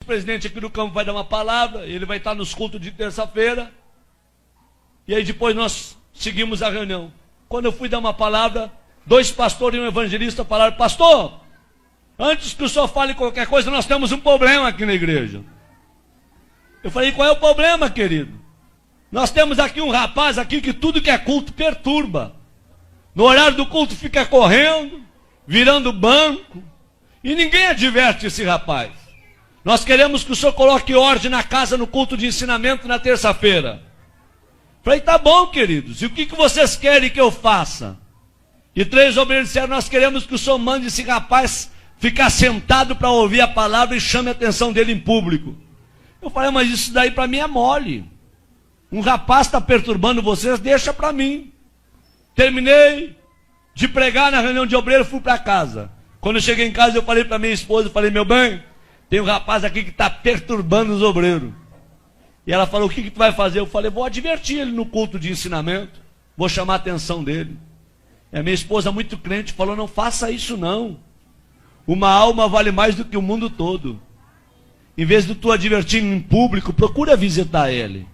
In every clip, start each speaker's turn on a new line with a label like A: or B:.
A: presidente aqui do campo vai dar uma palavra, ele vai estar nos cultos de terça-feira, e aí depois nós seguimos a reunião. Quando eu fui dar uma palavra, 2 pastores e um evangelista falaram: pastor, antes que o senhor fale qualquer coisa, nós temos um problema aqui na igreja. Eu falei: qual é o problema, querido? Nós temos aqui um rapaz aqui que tudo que é culto perturba. No horário do culto fica correndo, virando banco, e ninguém adverte esse rapaz. Nós queremos que o senhor coloque ordem na casa no culto de ensinamento na terça-feira. Falei: tá bom, queridos, e o que vocês querem que eu faça? E 3 obreiros disseram: nós queremos que o senhor mande esse rapaz ficar sentado para ouvir a palavra e chame a atenção dele em público. Eu falei: mas isso daí para mim é mole. Um rapaz está perturbando vocês, deixa para mim. Terminei de pregar na reunião de obreiro, fui para casa. Quando eu cheguei em casa, eu falei para minha esposa, eu falei: meu bem, tem um rapaz aqui que está perturbando os obreiros. E ela falou: o que tu vai fazer? Eu falei: vou advertir ele no culto de ensinamento, vou chamar a atenção dele. E a minha esposa, muito crente, falou: não faça isso não. Uma alma vale mais do que o mundo todo. Em vez de tu advertir em público, procura visitar ele.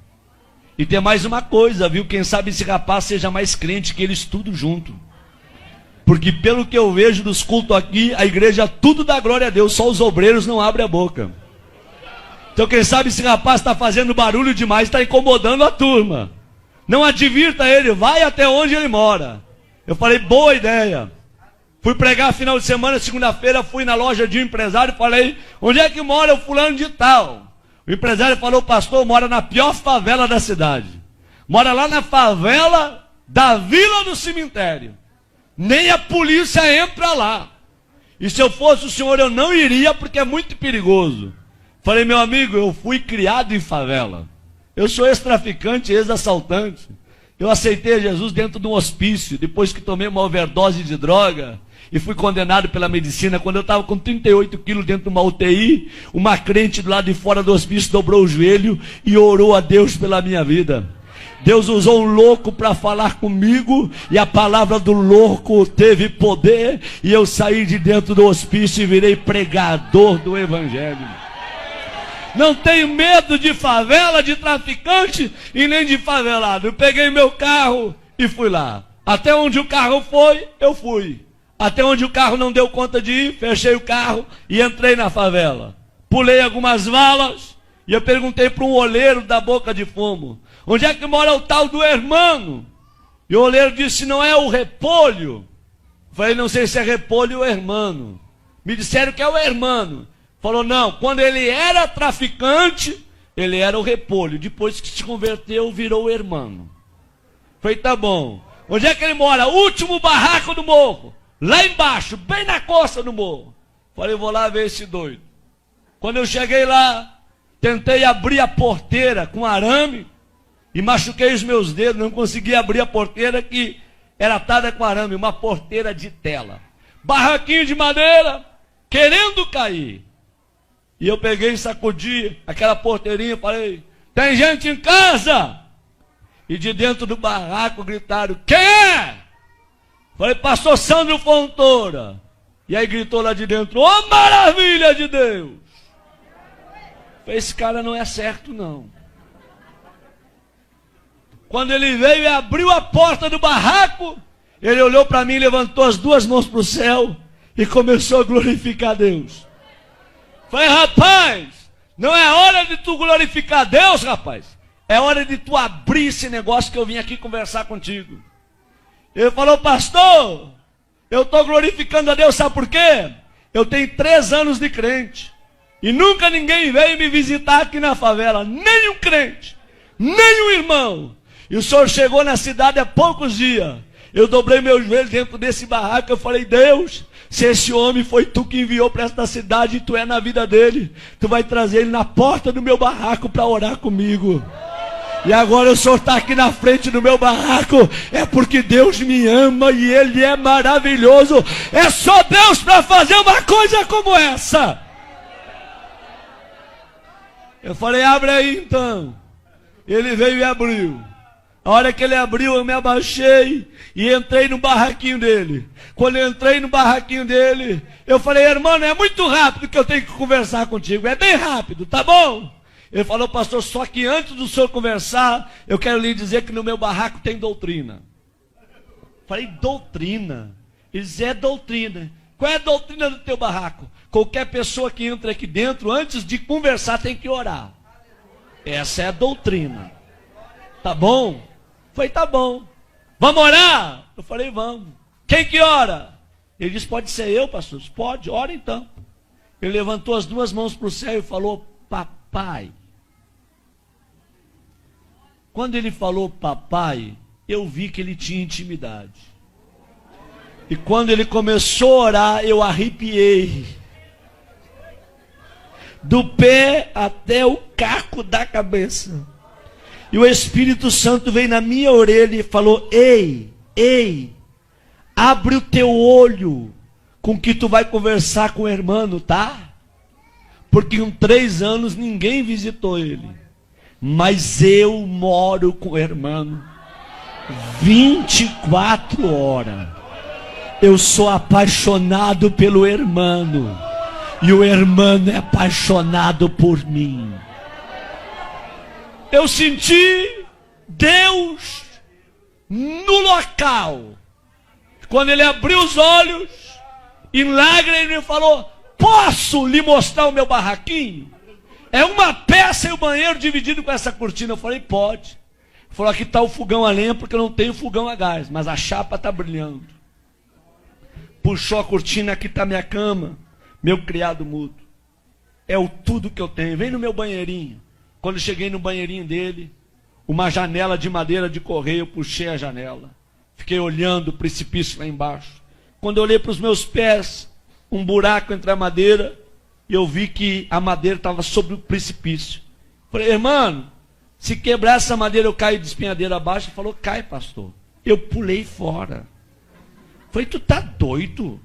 A: E tem mais uma coisa, viu? Quem sabe esse rapaz seja mais crente que eles tudo junto. Porque pelo que eu vejo dos cultos aqui, a igreja tudo dá glória a Deus, só os obreiros não abrem a boca. Então quem sabe esse rapaz está fazendo barulho demais, está incomodando a turma. Não advirta ele, vai até onde ele mora. Eu falei: boa ideia. Fui pregar final de semana, segunda-feira, fui na loja de um empresário e falei: onde é que mora o fulano de tal? O empresário falou: pastor, mora na pior favela da cidade. Mora lá na favela da Vila do Cemitério. Nem a polícia entra lá. E se eu fosse o senhor, eu não iria, porque é muito perigoso. Falei: meu amigo, eu fui criado em favela. Eu sou ex-traficante, ex-assaltante. Eu aceitei Jesus dentro de um hospício, depois que tomei uma overdose de droga e fui condenado pela medicina. Quando eu estava com 38 quilos dentro de uma UTI, uma crente do lado de fora do hospício dobrou o joelho e orou a Deus pela minha vida. Deus usou um louco para falar comigo, e a palavra do louco teve poder, e eu saí de dentro do hospício e virei pregador do evangelho. Não tenho medo de favela, de traficante e nem de favelado. Eu peguei meu carro e fui lá. Até onde o carro foi, eu fui. Até onde o carro não deu conta de ir, fechei o carro e entrei na favela. Pulei algumas valas e eu perguntei para um oleiro da Boca de Fumo: onde é que mora o tal do hermano? E o oleiro disse: não é o Repolho? Falei: não sei se é Repolho ou hermano. Me disseram que é o hermano. Falou: não, quando ele era traficante, ele era o Repolho. Depois que se converteu, virou o hermano. Falei: tá bom. Onde é que ele mora? Último barraco do morro. Lá embaixo, bem na costa do morro. Falei: vou lá ver esse doido. Quando eu cheguei lá, tentei abrir a porteira com arame e machuquei os meus dedos. Não consegui abrir a porteira, que era atada com arame, uma porteira de tela. Barraquinho de madeira, querendo cair. E eu peguei e sacudi aquela porteirinha e falei: tem gente em casa? E de dentro do barraco gritaram: quem é? Falei: pastor Sandro Fontoura. E aí gritou lá de dentro: ô maravilha de Deus! Falei: esse cara não é certo não. Quando ele veio e abriu a porta do barraco, ele olhou para mim, levantou as 2 mãos para o céu e começou a glorificar a Deus. Falei: rapaz, não é hora de tu glorificar Deus, rapaz. É hora de tu abrir esse negócio que eu vim aqui conversar contigo. Ele falou: pastor, eu estou glorificando a Deus, sabe por quê? Eu tenho 3 anos de crente e nunca ninguém veio me visitar aqui na favela. Nem um crente, nem um irmão. E o senhor chegou na cidade há poucos dias. Eu dobrei meu joelho dentro desse barraco. Eu falei: Deus, se esse homem foi tu que enviou para esta cidade e tu é na vida dele, tu vai trazer ele na porta do meu barraco para orar comigo. E agora o senhor está aqui na frente do meu barraco, é porque Deus me ama e Ele é maravilhoso. É só Deus para fazer uma coisa como essa. Eu falei: abre aí então. Ele veio e abriu. A hora que ele abriu, eu me abaixei e entrei no barraquinho dele. Quando eu entrei no barraquinho dele, eu falei: irmão, é muito rápido que eu tenho que conversar contigo. É bem rápido, tá bom? Ele falou: pastor, só que antes do senhor conversar, eu quero lhe dizer que no meu barraco tem doutrina. Falei: doutrina? Ele disse: é doutrina. Qual é a doutrina do teu barraco? Qualquer pessoa que entra aqui dentro, antes de conversar, tem que orar. Essa é a doutrina. Tá bom? Falei: tá bom. Vamos orar? Eu falei: vamos. Quem que ora? Ele disse: pode ser eu, pastor. Pode, ora então. Ele levantou as duas mãos para o céu e falou: papai. Quando ele falou papai, eu vi que ele tinha intimidade. E quando ele começou a orar, eu arrepiei. Do pé até o caco da cabeça. E o Espírito Santo veio na minha orelha e falou: ei, abre o teu olho com que tu vai conversar com o irmão, tá? Porque em 3 anos ninguém visitou ele. Mas eu moro com o irmão 24 horas. Eu sou apaixonado pelo irmão. E o irmão é apaixonado por mim. Eu senti Deus no local. Quando ele abriu os olhos, em lágrimas, ele falou: posso lhe mostrar o meu barraquinho? É uma peça e o banheiro dividido com essa cortina. Eu falei: pode. Ele falou: aqui está o fogão a lenha, porque eu não tenho fogão a gás, mas a chapa está brilhando. Puxou a cortina: aqui está minha cama, meu criado mudo. É o tudo que eu tenho. Vem no meu banheirinho. Quando eu cheguei no banheirinho dele, uma janela de madeira de correio, eu puxei a janela. Fiquei olhando o precipício lá embaixo. Quando eu olhei para os meus pés, um buraco entre a madeira, e eu vi que a madeira estava sobre o precipício. Falei: irmão, se quebrar essa madeira eu caio de espinhadeira abaixo. Ele falou: cai, pastor. Eu pulei fora. Falei: tu tá doido?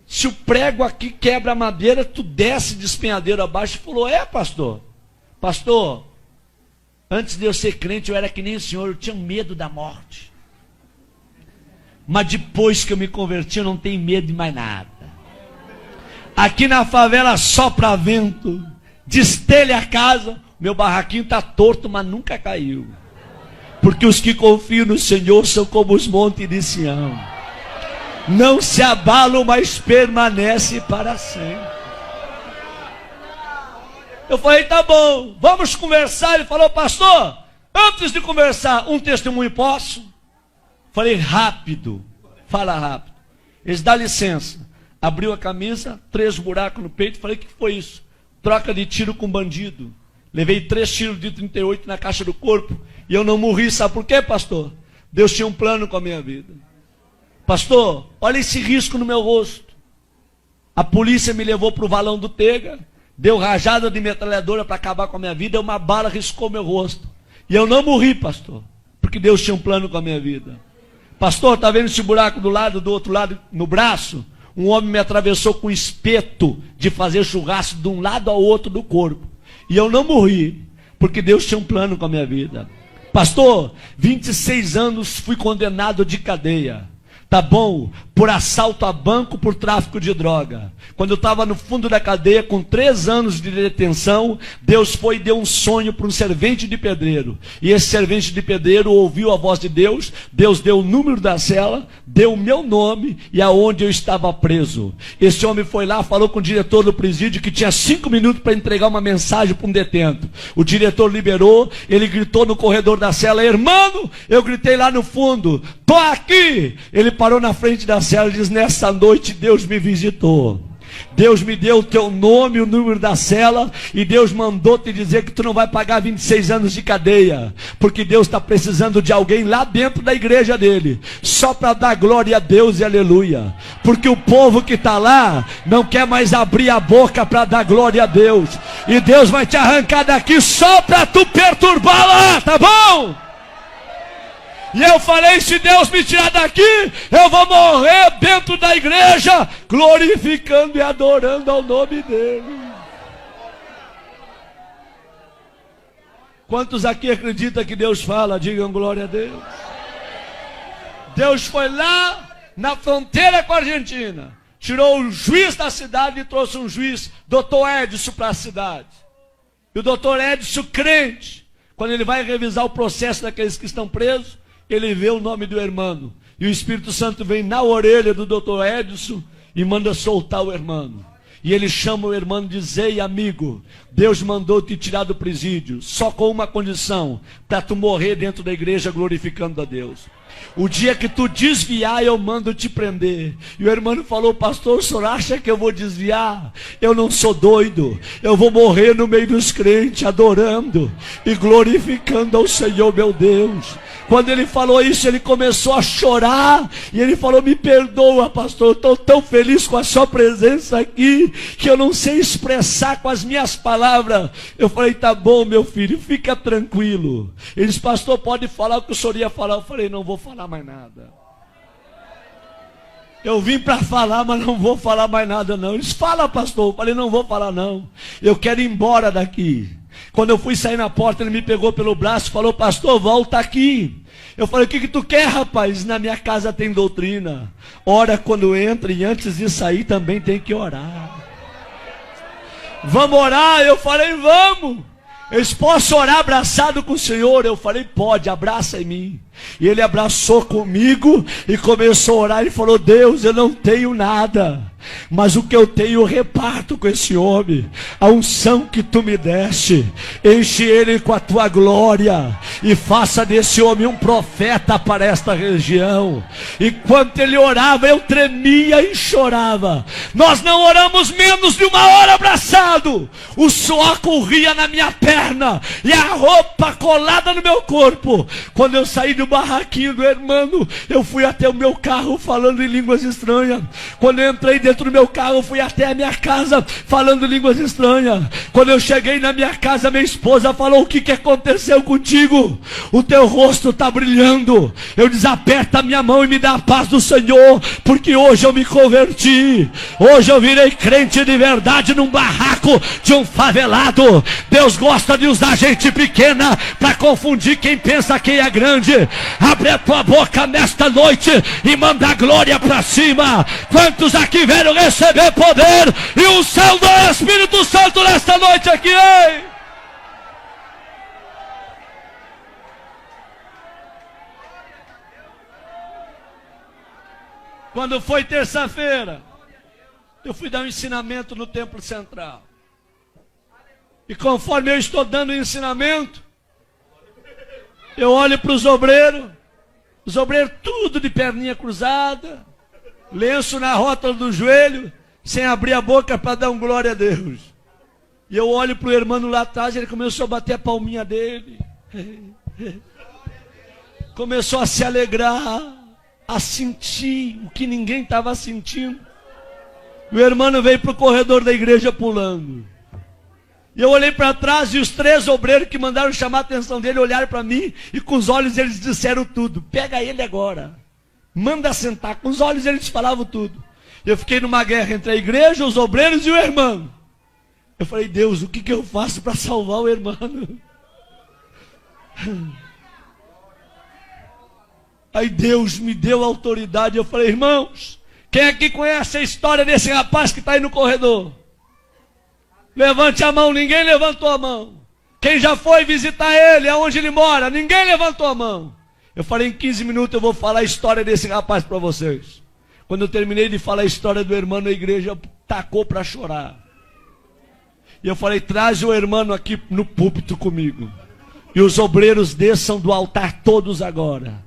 A: Se o prego aqui quebra a madeira, tu desce de espinhadeira abaixo. Ele falou: é, pastor. Pastor, antes de eu ser crente, eu era que nem o senhor, eu tinha medo da morte. Mas depois que eu me converti, eu não tenho medo de mais nada. Aqui na favela sopra vento, destelha a casa, meu barraquinho está torto, mas nunca caiu. Porque os que confiam no Senhor são como os montes de Sião. Não se abalam, mas permanecem para sempre. Eu falei: tá bom, vamos conversar. Ele falou: pastor, antes de conversar, um testemunho posso? Falei: rápido, fala rápido. Eles: dá licença. Abriu a camisa, 3 buracos no peito. Falei: o que foi isso? Troca de tiro com bandido. Levei 3 tiros de 38 na caixa do corpo. E eu não morri, sabe por quê, pastor? Deus tinha um plano com a minha vida. Pastor, olha esse risco no meu rosto. A polícia me levou para o valão do Tega. Deu rajada de metralhadora para acabar com a minha vida. Uma bala riscou meu rosto. E eu não morri, pastor, porque Deus tinha um plano com a minha vida. Pastor, está vendo esse buraco do outro lado, no braço? Um homem me atravessou com um espeto de fazer churrasco de um lado ao outro do corpo. E eu não morri, porque Deus tinha um plano com a minha vida. Pastor, 26 anos fui condenado de cadeia. Tá bom? Por assalto a banco, por tráfico de droga. Quando eu estava no fundo da cadeia, com 3 anos de detenção, Deus foi e deu um sonho para um servente de pedreiro. E esse servente de pedreiro ouviu a voz de Deus. Deus deu o número da cela, deu o meu nome e aonde eu estava preso. Esse homem foi lá, falou com o diretor do presídio que tinha 5 minutos para entregar uma mensagem para um detento. O diretor liberou, ele gritou no corredor da cela: irmão, eu gritei lá no fundo: tô aqui. Ele parou na frente da cela e diz: nessa noite Deus me visitou. Deus me deu o teu nome, o número da cela, e Deus mandou te dizer que tu não vai pagar 26 anos de cadeia, porque Deus está precisando de alguém lá dentro da igreja dele, só para dar glória a Deus e aleluia, porque o povo que está lá não quer mais abrir a boca para dar glória a Deus, e Deus vai te arrancar daqui só para tu perturbar lá, tá bom? E eu falei: se Deus me tirar daqui, eu vou morrer dentro da igreja, glorificando e adorando ao nome dele. Quantos aqui acreditam que Deus fala? Digam glória a Deus. Deus foi lá na fronteira com a Argentina, tirou o juiz da cidade e trouxe um juiz, doutor Edson, para a cidade. E o doutor Edson, crente, quando ele vai revisar o processo daqueles que estão presos, ele vê o nome do irmão. E o Espírito Santo vem na orelha do doutor Edson e manda soltar o irmão. E ele chama o irmão e diz: ei, amigo, Deus mandou te tirar do presídio, só com uma condição, para tu morrer dentro da igreja glorificando a Deus. O dia que tu desviar, eu mando te prender. E o irmão falou: pastor, o senhor acha que eu vou desviar? Eu não sou doido, eu vou morrer no meio dos crentes, adorando e glorificando ao Senhor meu Deus. Quando ele falou isso, ele começou a chorar, e ele falou: me perdoa, pastor, eu estou tão feliz com a sua presença aqui, que eu não sei expressar com as minhas palavras. Eu falei: tá bom, meu filho, fica tranquilo. Ele disse: pastor, pode falar o que o senhor ia falar. Eu falei: não vou falar mais nada. Eu vim para falar, mas não vou falar mais nada não. Eles: fala, pastor. Eu falei: não vou falar não, eu quero ir embora daqui. Quando eu fui sair na porta, ele me pegou pelo braço e falou: pastor, volta aqui. Eu falei: o que tu quer, rapaz? Na minha casa tem doutrina, ora quando entra, e antes de sair também tem que orar. Vamos orar? Eu falei: vamos. Eles: posso orar abraçado com o Senhor? Eu falei: pode, abraça em mim. E ele abraçou comigo e começou a orar e falou: Deus, eu não tenho nada, mas o que eu tenho eu reparto com esse homem. A unção que tu me deste, enche ele com a tua glória e faça desse homem um profeta para esta região. Enquanto ele orava, eu tremia e chorava. Nós não oramos menos de uma hora abraçado. O suor corria na minha perna e a roupa colada no meu corpo. Quando eu saí do barraquinho do irmão, eu fui até o meu carro falando em línguas estranhas. Quando eu entrei dentro do meu carro, eu fui até a minha casa falando línguas estranhas. Quando eu cheguei na minha casa, minha esposa falou: o que aconteceu contigo? O teu rosto está brilhando. Eu disse: aperta a minha mão e me dá a paz do Senhor, porque hoje eu me converti. Hoje eu virei crente de verdade num barraco de um favelado. Deus gosta de usar gente pequena para confundir quem pensa que é grande. Abre a tua boca nesta noite e manda a glória para cima. Quantos aqui vieram receber poder e o céu do Espírito Santo nesta noite aqui, hein? Quando foi terça-feira, eu fui dar um ensinamento no Templo Central. E conforme eu estou dando o ensinamento, eu olho para os obreiros tudo de perninha cruzada, lenço na rótula do joelho, sem abrir a boca para dar um glória a Deus. E eu olho para o irmão lá atrás, ele começou a bater a palminha dele, começou a se alegrar, a sentir o que ninguém estava sentindo. O irmão veio para o corredor da igreja pulando. E eu olhei para trás e os 3 obreiros que mandaram chamar a atenção dele olharam para mim e com os olhos eles disseram tudo. Pega ele agora, manda sentar. Com os olhos eles falavam tudo. Eu fiquei numa guerra entre a igreja, os obreiros e o irmão. Eu falei: Deus, o que eu faço para salvar o irmão? Aí Deus me deu autoridade. Eu falei: irmãos, quem aqui conhece a história desse rapaz que está aí no corredor? Levante a mão. Ninguém levantou a mão. Quem já foi visitar ele, aonde ele mora? Ninguém levantou a mão. Eu falei: em 15 minutos eu vou falar a história desse rapaz para vocês. Quando eu terminei de falar a história do irmão, a igreja tacou para chorar. E eu falei: traz o irmão aqui no púlpito comigo. E os obreiros desçam do altar todos agora.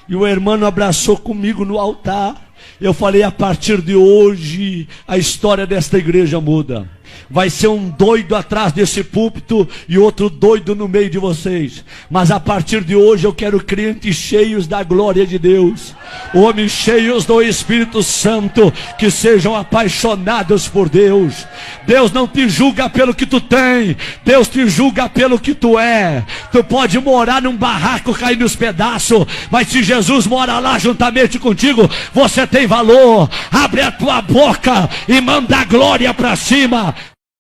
A: E o irmão abraçou comigo no altar. Eu falei: a partir de hoje, a história desta igreja muda. Vai ser um doido atrás desse púlpito e outro doido no meio de vocês. Mas a partir de hoje eu quero crentes cheios da glória de Deus. Homens cheios do Espírito Santo, que sejam apaixonados por Deus. Deus não te julga pelo que tu tem, Deus te julga pelo que tu é. Tu pode morar num barraco cair nos pedaços, mas se Jesus mora lá juntamente contigo, você tem valor. Abre a tua boca e manda a glória para cima.